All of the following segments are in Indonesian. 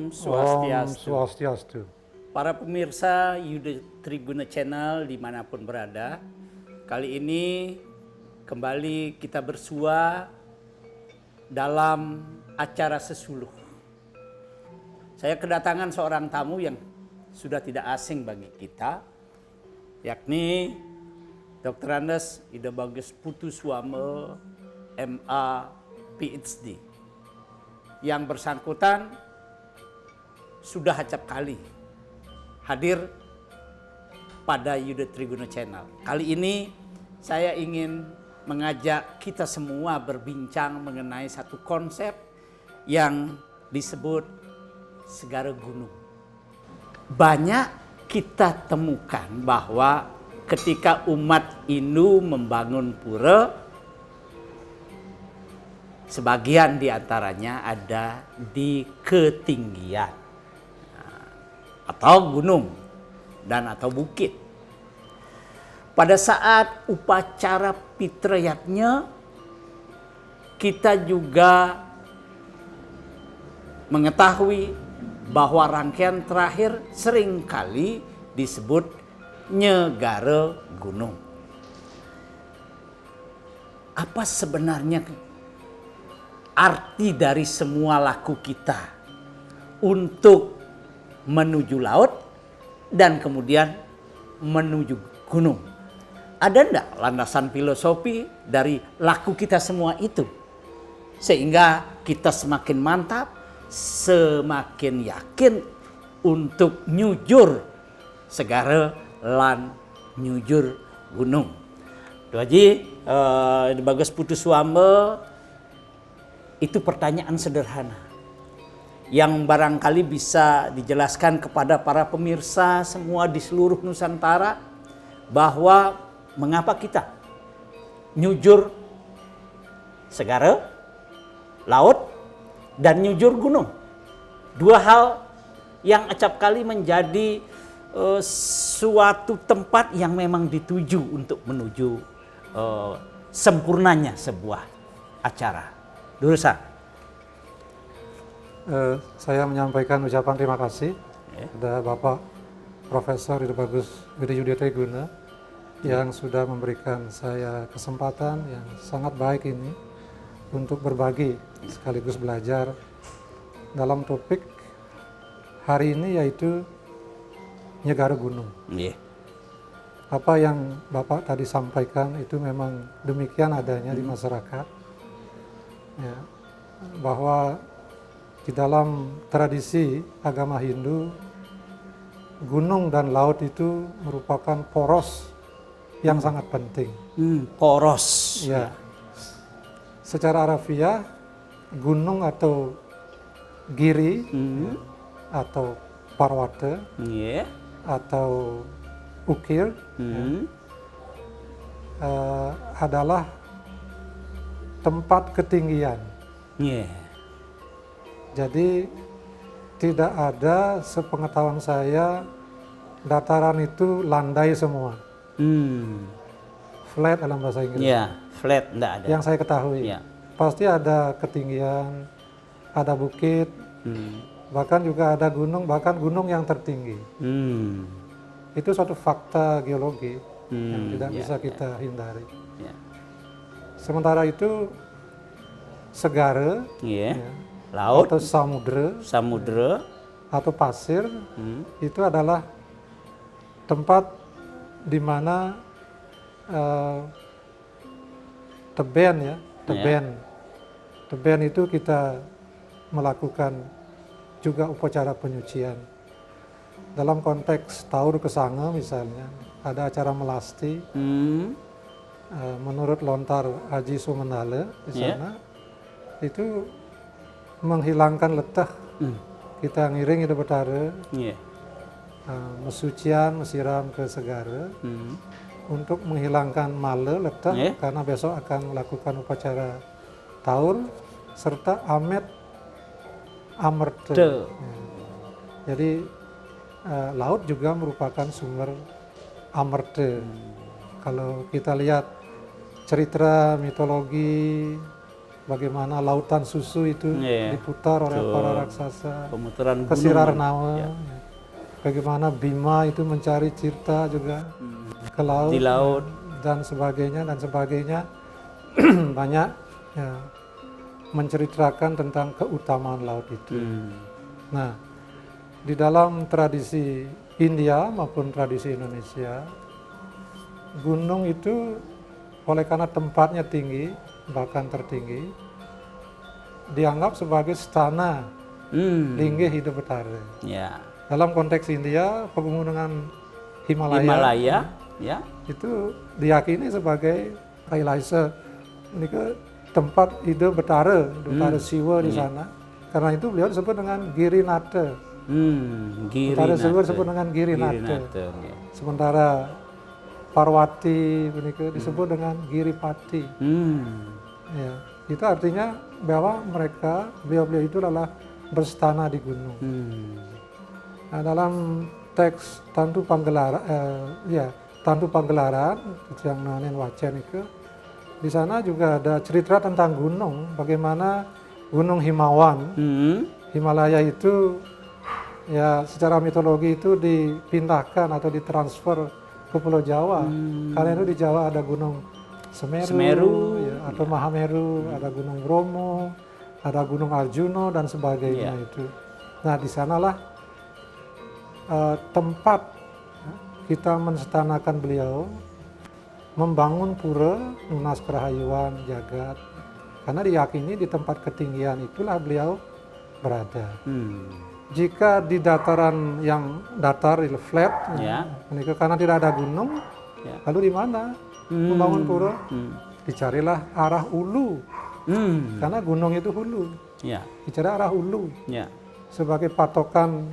Om Om Swastiastu. Swastiastu. Para pemirsa Yuda Tribuna Channel dimanapun berada, kali ini kembali kita bersua dalam acara sesuluh. Saya kedatangan seorang tamu yang sudah tidak asing bagi kita, yakni Dr. Andes Ida Bagus Putuswame, MA, PhD. Yang bersangkutan sudah acap kali hadir pada Yuda Tribuna Channel. Kali ini saya ingin mengajak kita semua berbincang mengenai satu konsep yang disebut segara gunung. Banyak kita temukan bahwa ketika umat Hindu membangun pura, sebagian diantaranya ada di ketinggian atau gunung dan atau bukit. Pada saat upacara fitriyatnya, kita juga mengetahui bahwa rangkaian terakhir seringkali disebut nyegara gunung. Apa sebenarnya arti dari semua laku kita untuk menuju laut dan kemudian menuju gunung? Ada enggak landasan filosofi dari laku kita semua itu? Sehingga kita semakin mantap, semakin yakin untuk nyujur segara lan nyujur gunung. Itu Haji Bagus Putuswame, itu pertanyaan sederhana yang barangkali bisa dijelaskan kepada para pemirsa semua di seluruh Nusantara bahwa mengapa kita nyujur segara, laut, dan nyujur gunung. Dua hal yang acap kali menjadi suatu tempat yang memang dituju untuk menuju sempurnanya sebuah acara. Durusan. Saya menyampaikan ucapan terima kasih kepada Bapak Profesor Ida Bagus Yuda Tribuna yang sudah memberikan saya kesempatan yang sangat baik ini untuk berbagi sekaligus belajar dalam topik hari ini, yaitu nyegara gunung. Apa yang Bapak tadi sampaikan itu memang demikian adanya di masyarakat. Ya, bahwa di dalam tradisi agama Hindu, gunung dan laut itu merupakan poros yang sangat penting. Poros. Ya. Secara harafiah, gunung atau giri atau parwata atau ukir adalah tempat ketinggian. Jadi tidak ada sepengetahuan saya dataran itu landai semua. Flat dalam bahasa Inggris. Flat enggak ada. Yang saya ketahui. Pasti ada ketinggian, ada bukit, bahkan juga ada gunung, bahkan gunung yang tertinggi. Itu suatu fakta geologi yang tidak bisa kita hindari. Sementara itu segara, laut atau samudra atau pasir itu adalah tempat di mana teben itu kita melakukan juga upacara penyucian. Dalam konteks Taur Kesanga misalnya, ada acara melasti. Menurut lontar Haji Sumendale di sana, itu menghilangkan letah. Kita ngiring Ida Betara, mesucian, mesiram ke segara untuk menghilangkan male, letah, karena besok akan melakukan upacara Taur serta Amet Amerta. Jadi laut juga merupakan sumber Amerta. Kalau kita lihat cerita mitologi bagaimana lautan susu itu Iya. diputar oleh Betul. para raksasa Pemutaran ke gunung. Sirarnawa. Ya. Bagaimana Bima itu mencari Tirta juga ke laut, Di laut. dan sebagainya banyak ya, menceritakan tentang keutamaan laut itu. Nah, di dalam tradisi India maupun tradisi Indonesia, gunung itu oleh karena tempatnya tinggi, bahkan tertinggi, dianggap sebagai stana linggih hidup betara. Ya. Dalam konteks India, pegunungan Himalaya, Himalaya, ya. itu diyakini sebagai Kailasa, ini ke tempat hidup betara Siwa di sana. Karena itu beliau disebut dengan Girinata. Betara Siwa disebut dengan Girinata. Ya. Sementara Parwati ini disebut dengan Giripati. Ya, itu artinya bahwa beliau itu adalah berstana di gunung. Nah, dalam teks Tantu Panggelaran, yang Nanen Wacan itu, di sana juga ada cerita tentang gunung, bagaimana Gunung Himawan, Himalaya itu ya secara mitologi itu dipindahkan atau ditransfer ke Pulau Jawa. Karena itu di Jawa ada Gunung Semeru, ya, atau Mahameru, ada Gunung Bromo, ada Gunung Arjuna dan sebagainya itu. Nah, di sanalah tempat kita menstanakan beliau, membangun pura Nunas Kerahayuan Jagat, karena diyakini di tempat ketinggian itulah beliau berada. Jika di dataran yang datar, flat, karena tidak ada gunung, lalu di mana membangun pura? Dicarilah arah ulu, karena gunung itu hulu. Dicari arah ulu sebagai patokan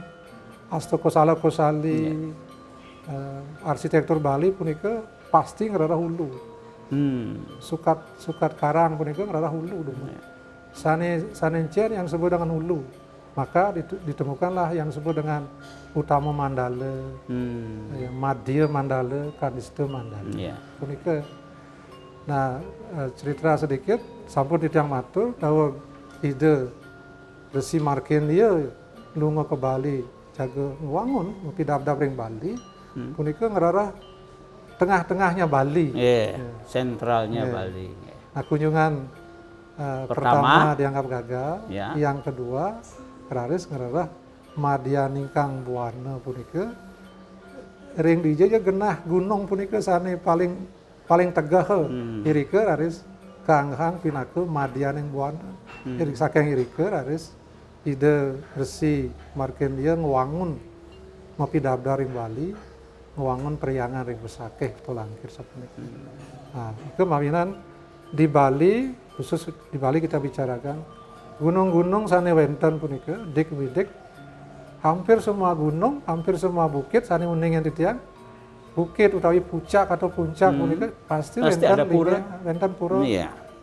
Astokosala Kosali, arsitektur Bali punika pasti ngerarah hulu. Sukat karang punika ngerarah hulu dulu. Sanencen yang disebut dengan hulu. Maka ditemukanlah yang disebut dengan Utama Mandala, Madhya Mandala, Kanista Mandala. Punika. Nah, cerita sedikit sampun titiang matur bahwa ide Resi Markandeya lunga ke Bali jaga wangun ngopi dap-dap ring Bali, punika ngerarah tengah-tengahnya Bali. Sentralnya Bali. Nah, kunjungan pertama dianggap gagal, yang kedua raris ngerarah Madyaningkang Buana punika ring dijaya genah gunung punika sane paling tegah irika raris kanghang pinaku Madyaning Buana. Jadi saking irika raris ide Resi Markandeya ngewangun ngopi dabdar ring Bali, ngewangun periangan ring Besakeh Tolangkir sapunika. Nah, itu mawinan di Bali, khusus di Bali kita bicarakan gunung-gunung sane wenten punika dik widik, hampir semua gunung, hampir semua bukit sane uning yang titiang bukit utawi puncak atau puncak punika pasti ada pura. Wenten pura.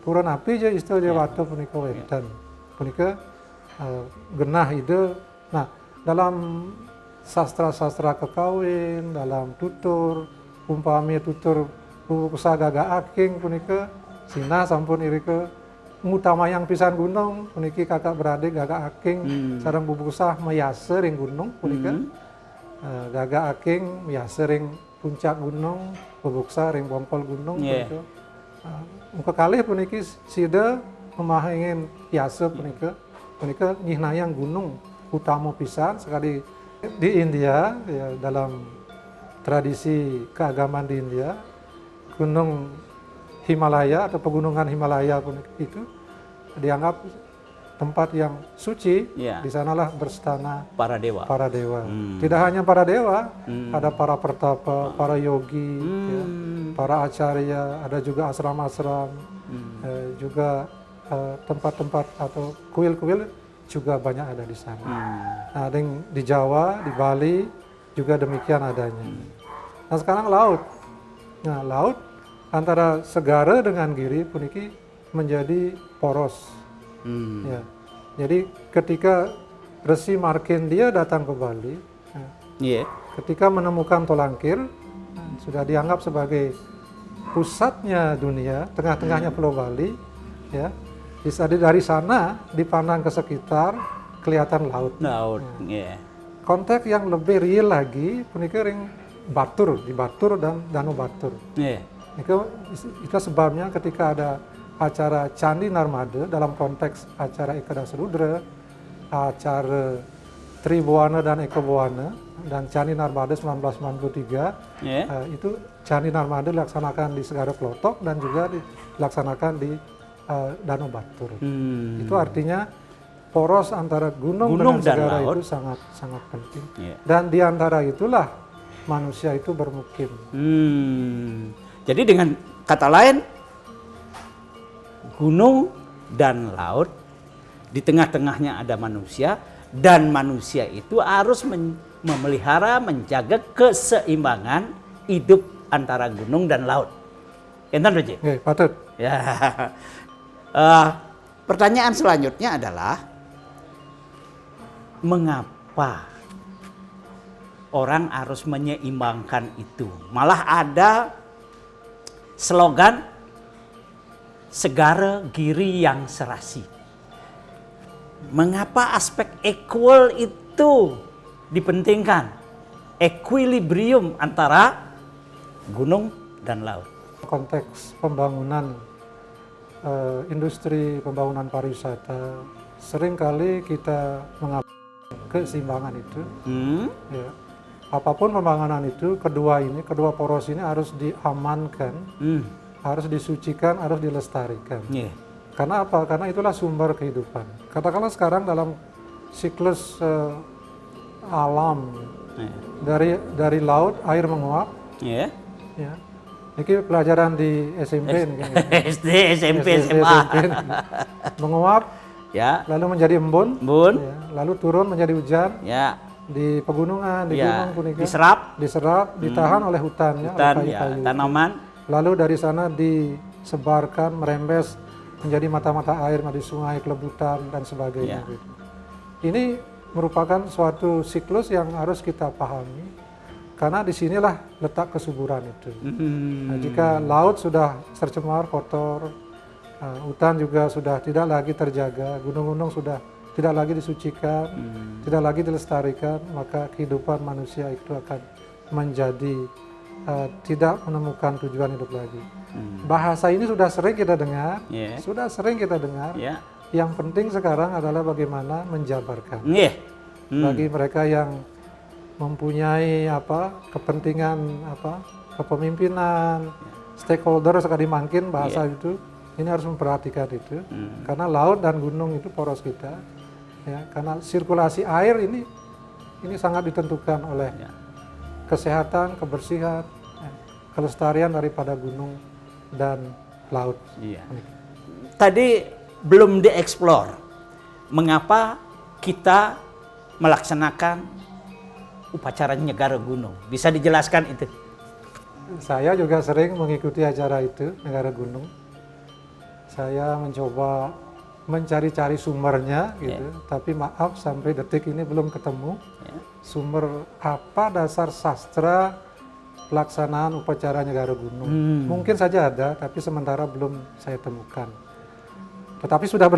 Pura napi je istilah Dewata punika wenten. Punika genah ide. Nah, dalam sastra-sastra kekawin, dalam tutur, umpami tutur Pusa Gaga Aking punika sina sampun irika ngutamayang pisan gunung puniki kakak beradik Gaga Aking sareng bubusah meyase ring gunung punika. Gaga Aking meyase ring puncak gunung, bubuksa ring bompol gunung punika. Muka kalih puniki sida memahingin yase punika nyihnayang gunung utama pisan sekali di India ya, dalam tradisi keagamaan di India gunung Himalaya atau pegunungan Himalaya pun itu dianggap tempat yang suci. Di sanalah berstana para dewa. Tidak hanya para dewa, ada para pertapa, para yogi, ya, para acarya, ada juga asram-asram, juga tempat-tempat atau kuil-kuil juga banyak ada di sana. Nah, di Jawa, di Bali juga demikian adanya. Nah, sekarang laut. Nah, laut antara segara dengan giri puniki menjadi poros. Ya. Jadi ketika Resi Markandeya datang ke Bali, ketika menemukan Tolangkir, sudah dianggap sebagai pusatnya dunia, tengah-tengahnya Pulau Bali, ya. Jadi dari sana dipandang ke sekitar kelihatan laut. Laut. Ya. Konteks yang lebih real lagi, punika ring Batur, di Batur dan Danau Batur. Ya. Itu sebabnya ketika ada acara Candi Narmada dalam konteks acara Eka Dasarudraja, acara Tribuana dan Eka Buana dan Candi Narmada 1993, itu Candi Narmada dilaksanakan di Segara Klotok dan juga dilaksanakan di Danau Batur. Itu artinya poros antara gunung dengan segara itu sangat sangat penting. Dan di antara itulah manusia itu bermukim. Jadi dengan kata lain, gunung dan laut, di tengah-tengahnya ada manusia, dan manusia itu harus memelihara, menjaga keseimbangan hidup antara gunung dan laut. Enten Roji? Oke, patut. Ya. Pertanyaan selanjutnya adalah, mengapa orang harus menyeimbangkan itu? Malah ada slogan segara giri yang serasi. Mengapa aspek equal itu dipentingkan? Equilibrium antara gunung dan laut. Konteks pembangunan industri pembangunan pariwisata, seringkali kita mengabaikan keseimbangan itu. Ya. Apapun pembangunan itu, kedua poros ini harus diamankan, harus disucikan, harus dilestarikan. Karena apa? Karena itulah sumber kehidupan. Katakanlah sekarang dalam siklus alam, dari laut air menguap. Ya. Ini pelajaran di SMP. SD, SMP, SMA. Menguap, lalu menjadi embun, ya, lalu turun menjadi hujan. Di pegunungan, di gunung pun diserap, ditahan oleh hutannya, oleh kayu-kayu, tanaman. Lalu dari sana disebarkan, merembes menjadi mata-mata air, menjadi sungai, kelebutan dan sebagainya. Ini merupakan suatu siklus yang harus kita pahami, karena disinilah letak kesuburan itu. Nah, jika laut sudah tercemar, kotor, hutan juga sudah tidak lagi terjaga, gunung-gunung sudah tidak lagi disucikan, tidak lagi dilestarikan, maka kehidupan manusia itu akan menjadi tidak menemukan tujuan hidup lagi. Bahasa ini sudah sering kita dengar, Yang penting sekarang adalah bagaimana menjabarkan. Bagi mereka yang mempunyai kepentingan kepemimpinan, stakeholder sekali mungkin bahasa itu, ini harus memperhatikan itu, karena laut dan gunung itu poros kita. Ya, karena sirkulasi air ini sangat ditentukan oleh kesehatan, kebersihan, kelestarian daripada gunung dan laut. Tadi belum dieksplor mengapa kita melaksanakan upacara nyegara gunung. Bisa dijelaskan itu? Saya juga sering mengikuti acara itu, nyegara gunung. Saya mencoba mencari-cari sumbernya, gitu. Tapi maaf sampai detik ini belum ketemu sumber apa dasar sastra pelaksanaan upacara nyegara gunung. Mungkin saja ada, tapi sementara belum saya temukan. Tetapi sudah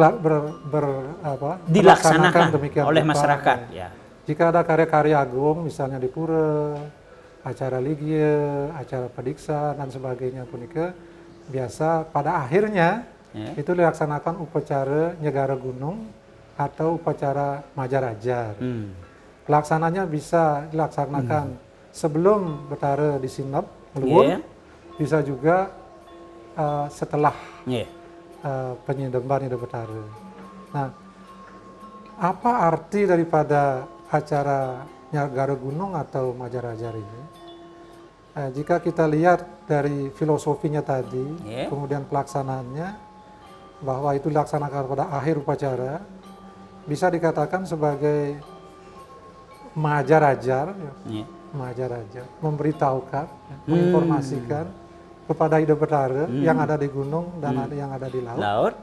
dilaksanakan demikian oleh masyarakat. Jika ada karya-karya agung, misalnya di pura, acara ligia, acara pediksa dan sebagainya punika, biasa pada akhirnya itu dilaksanakan upacara nyegara gunung atau upacara Majarajar. Pelaksananya bisa dilaksanakan sebelum Betara disinep, meluwur, bisa juga setelah penyindeban Betara. Nah, apa arti daripada acara nyegara gunung atau Majarajar ini? Jika kita lihat dari filosofinya tadi, kemudian pelaksanaannya, bahwa itu dilaksanakan pada akhir upacara, bisa dikatakan sebagai Majarajar, Majarajar, memberitahukan, menginformasikan kepada Ida Betara yang ada di gunung dan yang ada di laut.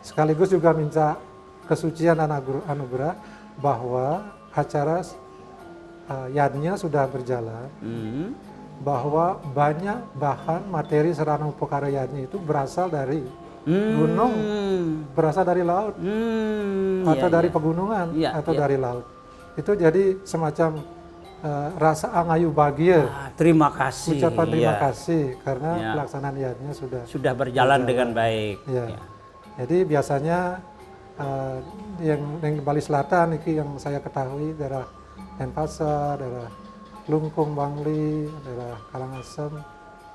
Sekaligus juga minta kesucian dan anugerah bahwa acara yadnya sudah berjalan, bahwa banyak bahan materi sarana upakara yadnya itu berasal dari gunung berasal dari laut atau iya, dari iya. pegunungan Iya, atau iya. dari laut. Itu jadi semacam rasa angayu bahagia, Terima kasih. ucapan terima Iya. kasih karena Iya. pelaksanaan iadnya Sudah berjalan dengan baik. Ya. Ya. Jadi biasanya yang di Bali Selatan ini yang saya ketahui daerah Denpasar, daerah Klungkung, Bangli, daerah Karangasem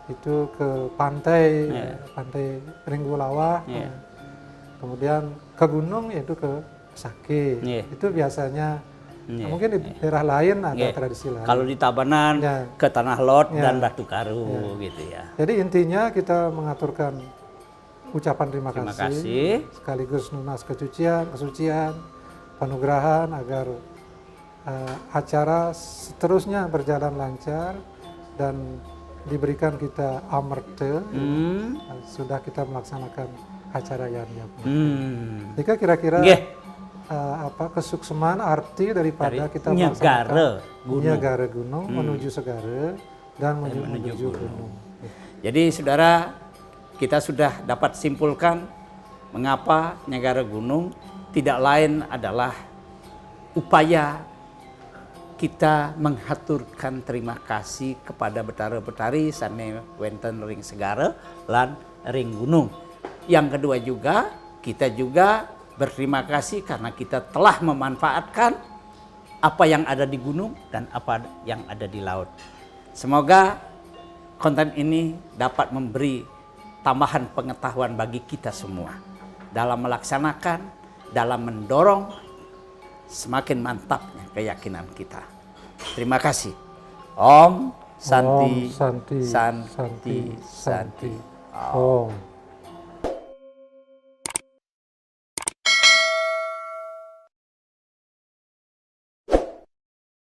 itu ke pantai, pantai Ringgulawa, Iya. kemudian ke gunung yaitu ke Sake. Iya. Itu biasanya Iya. mungkin di daerah lain ada Iya. tradisi lain. Kalau di Tabanan Ya. ke Tanah Lot Ya. dan Batu Karu gitu ya. Jadi intinya kita mengaturkan ucapan terima Terima kasih, kasih. sekaligus lunas kesucian, penugerahan agar acara seterusnya berjalan lancar dan diberikan kita amerte sudah kita melaksanakan acara yang Jika kira-kira Nggih. kesukseman arti daripada kita Nyegara gunung. Nyegara gunung menuju segara dan menuju gunung. Jadi saudara, kita sudah dapat simpulkan mengapa Nyegara Gunung tidak lain adalah upaya kita menghaturkan terima kasih kepada Betara-betari sane wenten ring segara lan ring gunung. Yang kedua juga, kita juga berterima kasih karena kita telah memanfaatkan apa yang ada di gunung dan apa yang ada di laut. Semoga konten ini dapat memberi tambahan pengetahuan bagi kita semua dalam melaksanakan, dalam mendorong semakin mantapnya keyakinan kita. Terima kasih. Om Santi, Om Santi, Santi, Santi, Santi. Om.